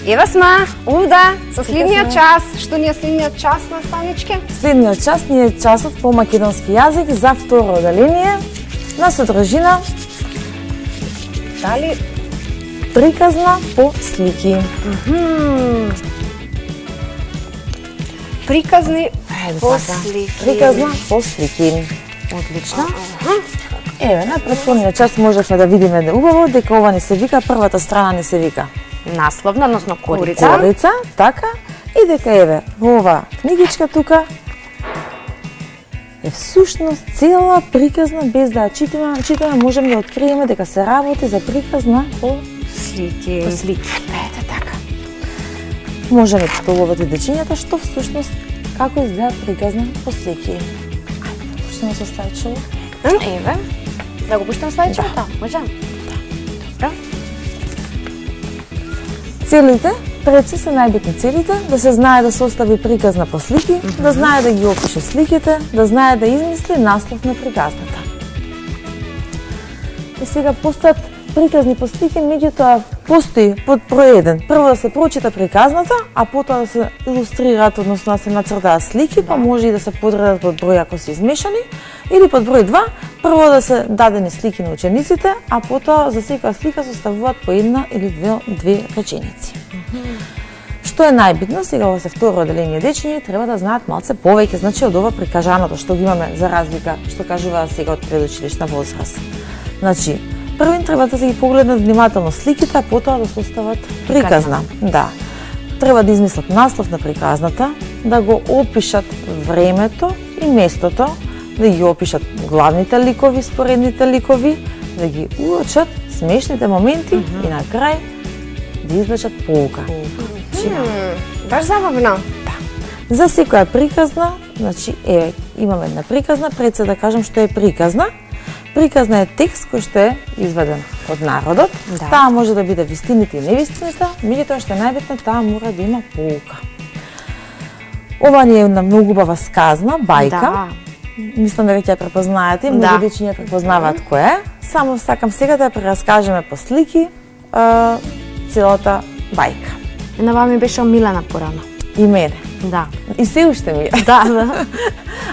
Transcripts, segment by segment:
Ева сме овде со следниот час. Што ни е следниот час, наставничке? Следниот час ни е часот по македонски јазик за второ оделение на содржина Дали приказна по слики. приказни по слики. Приказна по слики. Одлично. Еве, на претходниот час можевме да видиме убаво дека ова не се вика, првата страна не се вика Насловна, односно корица. корица, така, и дека еве, во ова книгичка тука е всушност цела приказна, без да ја читаме, можеме да откриеме дека се работи за приказна по Слики. слики. Ете така. Можеме да толовате дечињата што всушност како изгледа приказна по слики. Ајде, да почнеме со слайдшоу. Еве. Да го пуштам слайдшоуто? Може? Добро. Целите, пред се најбитни целите, да се знае да се остави приказна по слики, да знае да ги опише сликите, да знае да измисли наслов на приказната. И сега постојат приказни по слики, меѓутоа постои под број 1. Прво да се прочита приказната, а потоа да се илустрираат, односно да се нацртаат слики, па може и да се подредат под број ако се измешани, или под број 2, прво да се дадени слики на учениците, а потоа за секоја слика се ставуваат по една или две реченици. Што е најбитно, сега во се второ оделение дечиња треба да знаат малце повеќе, значи од ова прикажаното што ги имаме за разлика, што кажуваат сега од предучилишна возраст. Значи, првин треба да се ги погледнат внимателно сликите, а потоа да состават приказна. Да. Треба да измислат наслов на приказната, да го опишат времето и местото, да ги опишат главните ликови, споредните ликови, да ги уочат смешните моменти и на крај да извлечат поука. Баш забавно. За секоја приказна, значи имаме една приказна, пред се да кажам што е приказна. Приказна е текст кој што е изведен од народот. Да. Таа може да биде вистините и невистините, меѓутоа што е најбитно, таа мора да има поука. Ова ни е една многу убава сказна, бајка. Да. Мислам дека ќе ја препознаете, многу дечиња препознаваат која е. Само сакам сега да ја прераскажеме по слики целата бајка. На ми беше омилена порано. И мене. Да. И се уште ми е. Да.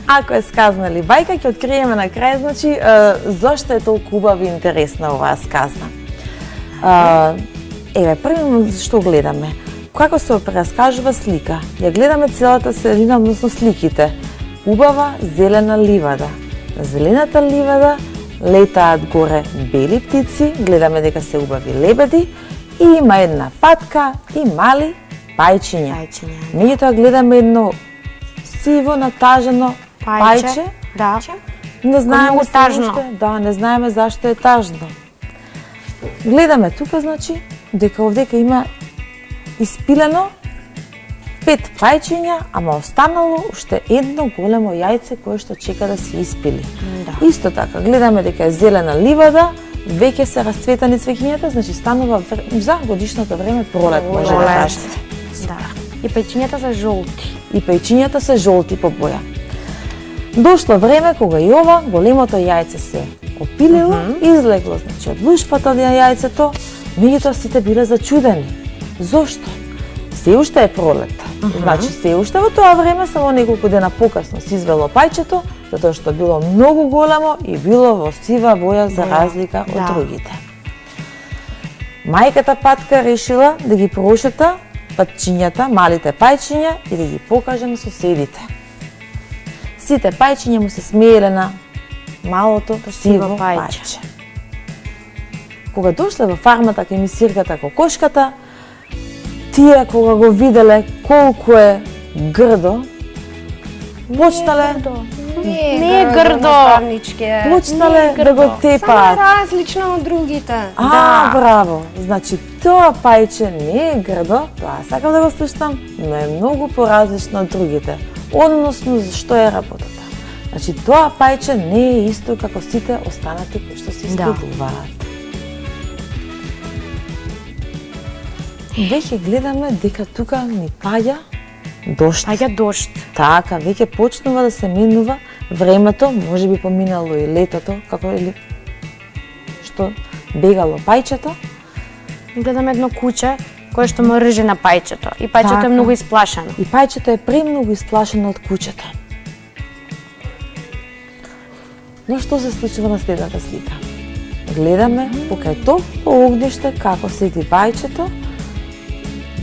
Ако е сказна или бајка, ќе откриеме на крај, значи, зошто е толку убава и интересна оваа сказна. Еве, прво што гледаме. Како се прераскажува слика? Ја гледаме целата селина, односно сликите. Убава зелена ливада. На зелената ливада летаат горе бели птици, гледаме дека се убави лебеди и има една патка и мали пајчиња. Меѓутоа гледаме едно сиво натажено пајче. Да. Не знаеме тажно. зашто. Да, не знаеме зашто е тажно. Гледаме тука, значи, дека овдека има испилено 5 пајчиња, ама останало уште едно големо јајце кое што чека да се испили. Да. Исто така, гледаме дека е зелена ливада, веќе се расцветани цвеќињата, значи станува за годишното време пролет, може да кажете. Да. И пајчињата се жолти. И пајчињата се жолти по боја. Дошло време кога и ова големото јајце се опилило, излегло, значи од лушпата на јајцето, меѓутоа сите биле зачудени. Зошто? Се уште е пролет. Значи се уште во тоа време, само неколку дена покасно се извело пајчето, затоа што било многу големо и било во сива боја за разлика од другите. Мајката патка решила да ги прошета пајчињата, малите пајчиња и да ги покаже на соседите. Сите пајчиња му се смееле на малото сиво пајче. Кога дошле во фармата кај мисирката кокошката, тие кога го виделе колку е грдо, почнале Не е грдо. почнале да го тепаат. Само е различно од другите. Браво! Значи, тоа пајче не е грдо, тоа сакам да го слушам, но е многу поразлично од другите. Односно, што е работата. Значи, тоа пајче не е исто како сите останати кои што се испитуваат. Веќе гледаме дека тука ни паѓа дожд. Паѓа дожд. Така, веќе почнува да се минува времето, може би поминало и летото, како или што бегало пајчето. Гледаме едно куче кое што му рже на пајчето и пајчето Така. е многу исплашено. И пајчето е премногу исплашено од кучето. Но што се случува на следната слика? Гледаме покрај топло огниште како седи пајчето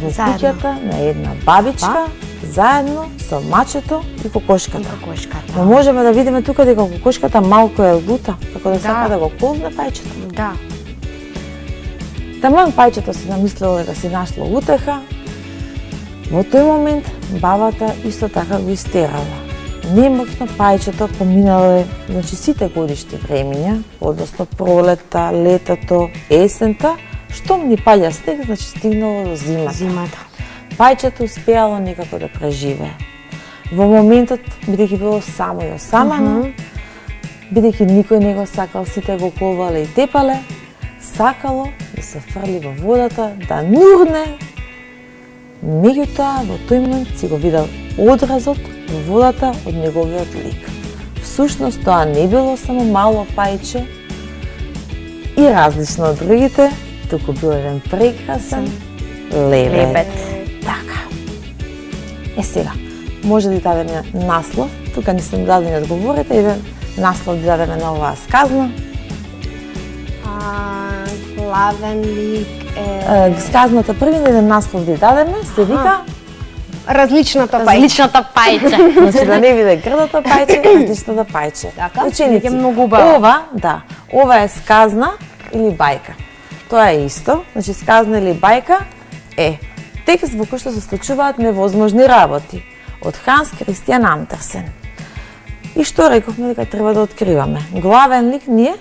во Заедно. куќата на една бабичка, заедно со мачето и кокошката. Кокошката. Но можеме да видиме тука дека кокошката малку е лута, како да сака да го колне пајчето. Да. Таман пајчето си намислило дека си нашло утеха. Во тој момент бабата исто така го истерала. Немоќно пајчето поминале, значи сите годишни времиња, односно пролетта, летото, есента, штом ни паѓа снег, значи стигнало до зимата. Зимата. Пајчето успеало некако да преживее. Во моментот, бидејќи било само и осамено, бидејќи никој не го сакал, сите го колвале и тепале, сакало да се фрли во водата, да нурне. Меѓутоа, во тој момент си го видел одразот во водата од неговиот лик. Всушност, тоа не било само мало пајче и различно од другите, туку бил еден прекрасен лебед. Лебед. Така. Сега, може да ви дадеме наслов, тука не сме дадени одговорите, еден наслов да дадеме на оваа сказна. Главен лик е... Сказната први еден наслов да дадеме, се вика, Различната пајче. Различната пајче. значи да не биде грдото пајче, различното пајче. Така. Ученици, Веќе многу убаво. ова е сказна или бајка. Тоа е исто, значи сказна или бајка е текст во кој што се случуваат невозможни работи од Ханс Кристијан Андерсен. И што рековме дека треба да откриваме? Главен лик ни е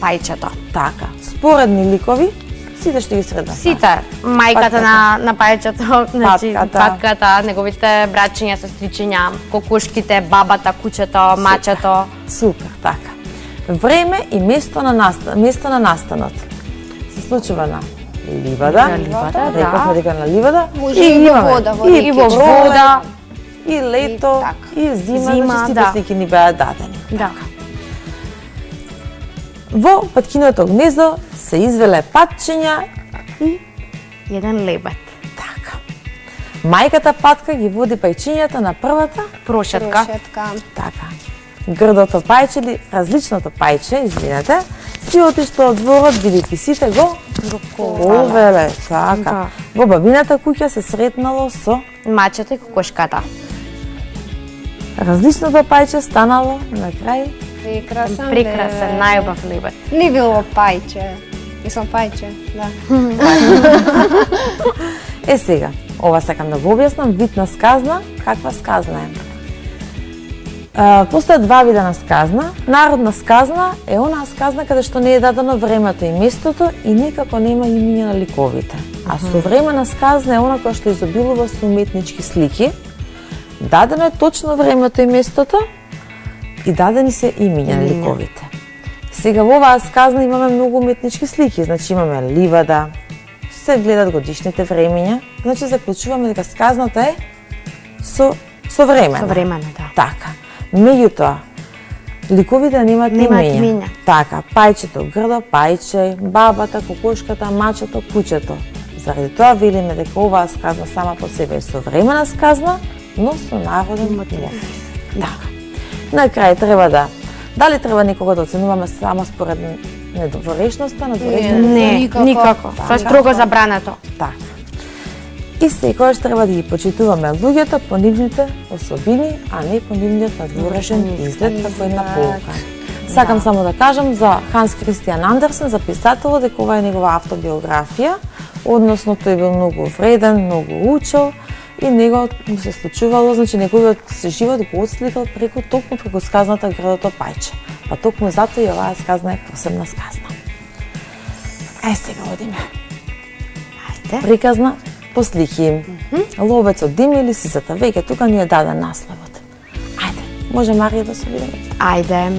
Пајчето. така, споредни ликови, сите што ги средна. Сите, мајката на пајчето, значи Патката. патката, неговите брачиња, сестричиња, кокушките, бабата, кучето, мачето. Супер, така. Време и место на настанот. Се случува на ливада. На ливада, Рековме да. дека на ливада. Може и во вода, во и И во пролет, вода. и лето, така. и зима, Зима, значи сите да. слики ни беа дадени. Да. Во паткиното гнездо се извеле патчиња и Еден лебед. така. Мајката патка ги води пајчињата на првата, Прошетка. Прошетка. така. Грдото пајче или различното пајче, извинете, си отишло од дворот бидејќи сите го колвеле, така. Да. Во бабината куќа се сретнало со Мачето и кокошката. различното пајче станало на крај. Прекрасен. Прекрасен, најубав лебед. Не било пајче. Мислам пајче, да. Сега, ова сакам да го објаснам, вид на сказна, каква сказна е. Постојат два вида на сказна. Народна сказна е онаа сказна каде што не е дадено времето и местото и никако нема имиња на ликовите. А современа сказна е она која што изобилува со уметнички слики. Дадено е точно времето и местото и дадени се имиња на ликовите. Сега во оваа сказна имаме многу уметнички слики, значи имаме ливада, се гледат годишните времиња, значи заклучуваме дека сказната е современа. Современа, да. Така. Меѓутоа, ликовите немаат имиња. Така, пајчето грдо, пајче, бабата, кокошката, мачето, кучето. Заради тоа велиме дека оваа сказна сама по себе е современа сказна, но со народен мотив. Така. На крај треба дали треба некого да оценуваме само според недворешноста, надворешноста? Не, Никако. никако. Тоа е строго забрането. Така. И секогаш треба да ги почитуваме луѓето по нивните особини, а не по нивниот надворешен изглед како една полука. Сакам само да кажам за Ханс Кристијан Андерсен, за писателот, дека ова е негова автобиографија, односно тој бил многу вреден, многу учел и него му се случувало, значи неговиот живот го отсликал токму преку сказната Грдото пајче. Па токму затоа и оваа сказна е посебна сказна. Сега одиме. Ајде. Приказна по слики. Ловецот Дими или Сизата. Веќе тука ни е даден насловот. Ајде, може Марија да се видиме. Ајде.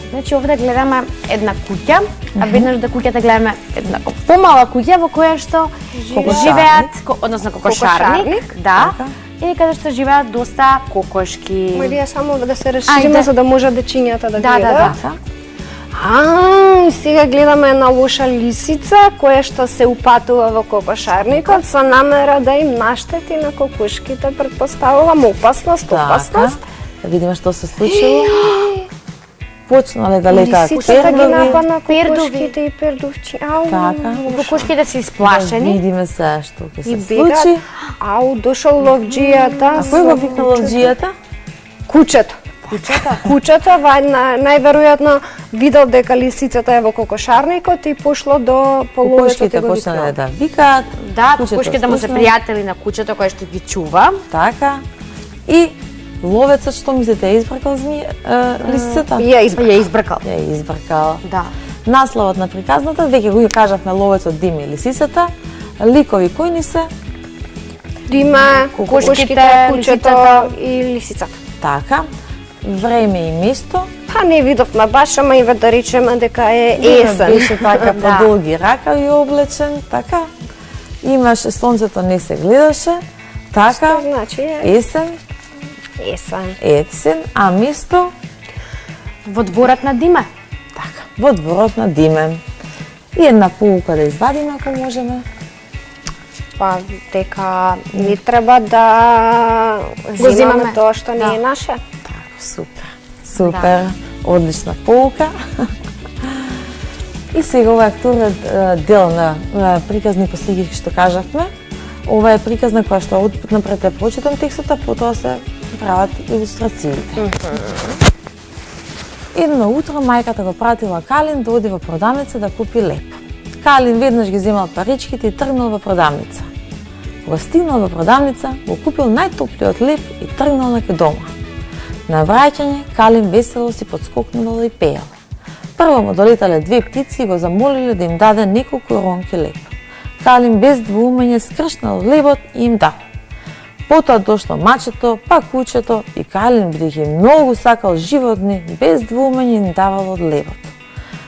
Значи овде гледаме една куќа, а веднаш до куќата гледаме една помала куќа во која што Кокошарник. живеат, односно кокошарник, да. Така. и каде што живеат доста кокошки. Ма вие само да се разшириме Ајде. за да може дечињата да Да, гледат. да. Сега гледаме една лоша лисица која што се упатува во кокошарникот со намера да им наштети на кокушките, предпоставувам опасност. Да видиме што се случило. Почнале да летаат Лисицата ги пердови. нападна пердови. кокушките и пердовчи. Ау, Така. Кокошките се Да исплашени. видиме се што ќе и се бегат. случи. Ау, дошол ловџијата. А кој го викна ловџијата? Кучето. Кучето најверојатно видел дека лисицата е во кокошарникот и пошло до половецот и Кокошките го почнале викнал. да викаат. Да, кучето кокошките му се слушна. пријатели на кучето кое што ги чува. Така. И ловецот што мислите е избркал лисицата? Ја избра. Ја избркал. Ја е избркал. Да. Насловот на приказната, веќе го кажавме, ловецот Дими и лисицата. Ликови кои ни се? Дима, Кокошките, кокошките, кучето лисицата. и лисицата. Така. Време и место. Па не видовме баш, ама и да речеме дека е есен. Беше така Да. подолги ракави облечен, така. Имаше сонцето не се гледаше. Така. Што значи е Есен, есен. а место Во дворот на Диме. така, во дворот на Диме. И една полука да извадиме ако можеме. Па дека не треба да зимаме. зимаме тоа што не Да. е наше. Така, супер. Супер. Одлична полука. И сега ова е вториот дел на приказни послики што кажавме. Ова е приказна која што напред ја прочитам текстот, а потоа се прават илустрациите. Едно утро мајката го пратила Калин да оди во продавница да купи леп. Калин веднаш ги земал паричките и тргнал во продавница. Кога стигнал во продавница, го купил најтоплиот леп и тргнал на дома. На враќање, Калин весело си подскокнувал и пеел. Прво му долетале две птици и го замолиле да им даде неколку ронки леп. Калин без двоумење скршнал лебот и им дал. Потоа дошло мачето, па кучето и Калин, бидејќи многу сакал животни, без двоумење им давал од лебот.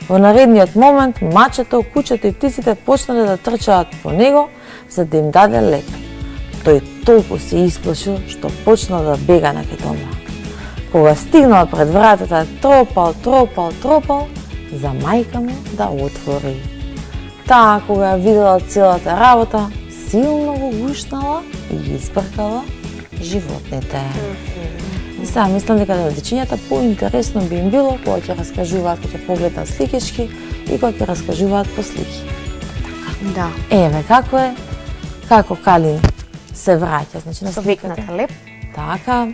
Во наредниот момент, мачето, кучето и птиците почнале да трчаат по него, за да им даде леп. Тој толку се исплашил, што почнал да бега на дома. Кога стигнал пред вратата, тропал, за мајка му да отвори. Таа, кога ја видела целата работа, силно го гушнала и ги избркала животните. И сега мислам дека на дечињата поинтересно би им било кога ќе раскажуваат, кога ќе погледнат сликички и кога ќе раскажуваат по слики. Да. Еве како Калин се враќа, значи на Со сликата. викната леп. Така,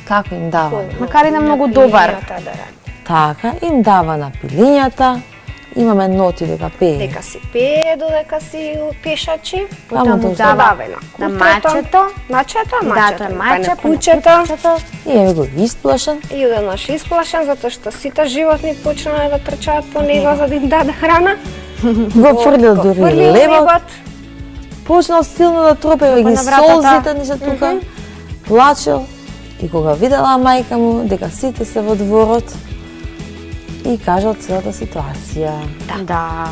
како им дава. Макар и на многу добар. Пилињата да ради. Така, им дава на пилињата, имаме ноти дека пее. Дека си пее, додека си пешачи. Таму Потоа му дошла. дава на на мачето. Мачето, Да, тоа е па маче, на па на кучето. кучето. И еве го исплашен. И еднаш исплашен, затоа што сите животни почнале да трчаат по него за да им даде храна. Го фрлил Го дури фрлил лебот, почнал силно да тропе, ги на вратата. солзите ни се тука, плачел и кога видела мајка му дека сите се во дворот и кажал целата ситуација. Да.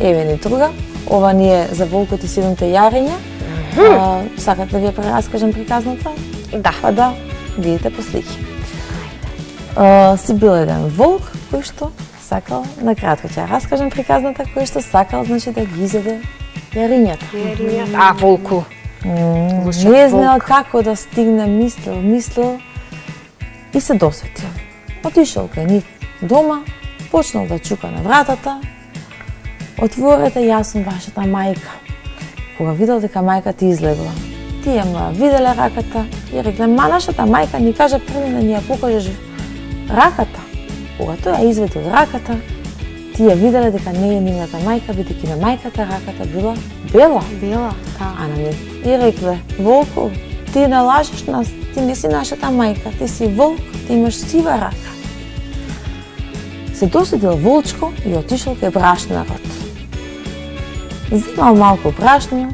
Еве ни друга, ова ни е за волкот и 7 јарења. Сакате да ви ја прераскажам приказната? Да. Па да, видите по слики. Си бил еден волк кој што сакал, накратко ќе ја раскажам приказната, кој што сакал, значи да ги изеде јарињата. А, волку. Не знаел како да стигне, мислел и се досетил. Отишол кај нив дома, почнал да чука на вратата. Отворете, јас сум вашата мајка. Кога видел дека мајка ти излегла, тие му ја виделе раката и рекле, ма нашата мајка ни кажа први да ни ја покажеш раката. Кога тој ја изведил раката, тие виделе дека не е нивната мајка, бидејќи на мајката раката била бела. Била, да. А на нив и рекле, волку, ти не лажеш нас, ти не си нашата мајка, ти си волк, ти имаш сива рака. Се досетил волчко и отишол кај брашнарот. Земал малку брашно,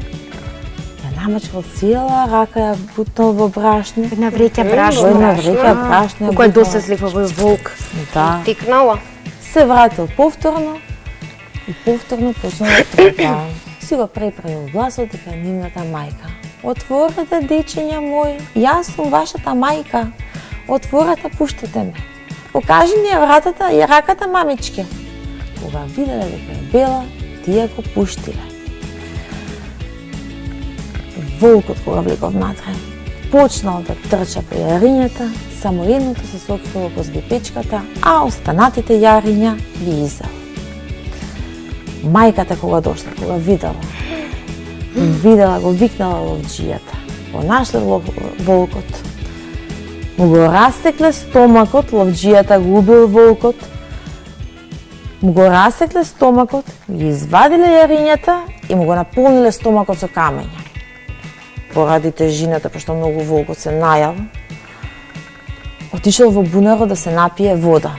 ја намачкал цела рака, ја бутнал во брашно. Една вреќа Во брашно. една вреќа брашно. ја Кој е бутнал. досетлив овој волк. Да. Тикнала. Се вратил повторно и повторно почнал да трепа. Си го препранил гласот дека е нивната мајка. Отворете, дечиња мои, јас сум вашата мајка. Отворете, пуштете ме. Покажи ни ја вратата и раката, мамичке. Кога виделе дека е бела, тие го пуштиле. Волкот кога влегов внатре, почнал да трча по јарињата, само едното се сокрило возле печката, а останатите јариња ги изел. Мајката кога дошла, кога видела го, викнала ловџијата. Го нашле волкот. Му го растекле стомакот, ловџијата го убил волкот. Му го растекле стомакот, ги извадиле јарињата и му го наполниле стомакот со камења. Поради тежината, пошто многу волкот се најал, отишел во бунарот да се напие вода.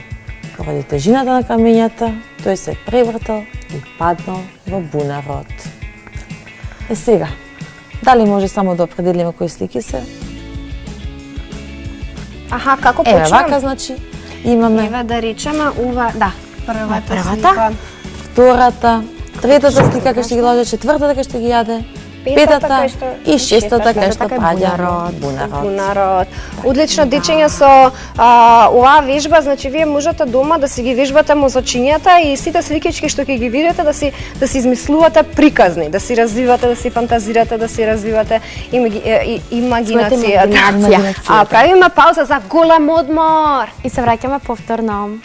Поради тежината на камењата, тој се превртал и паднал во бунарот. Сега, дали може само да определиме кои слики се? Аха, како Еве, почнем? вака, значи, имаме Еве да речеме, да, првата првата, слика. втората, третата слика кај што ги лаже, четвртата кај што ги јаде, петата и шестата кај што праѓа бунарот. Бунарот. Одлично дечење со оваа вежба, значи вие можете дома да си ги вежбате мозочињата и сите сликички што ќе ги видите да си измислувате приказни, да си развивате, да си фантазирате, да си развивате имагинацијата. имагинација. Правиме пауза за голем одмор. И се враќаме повторно.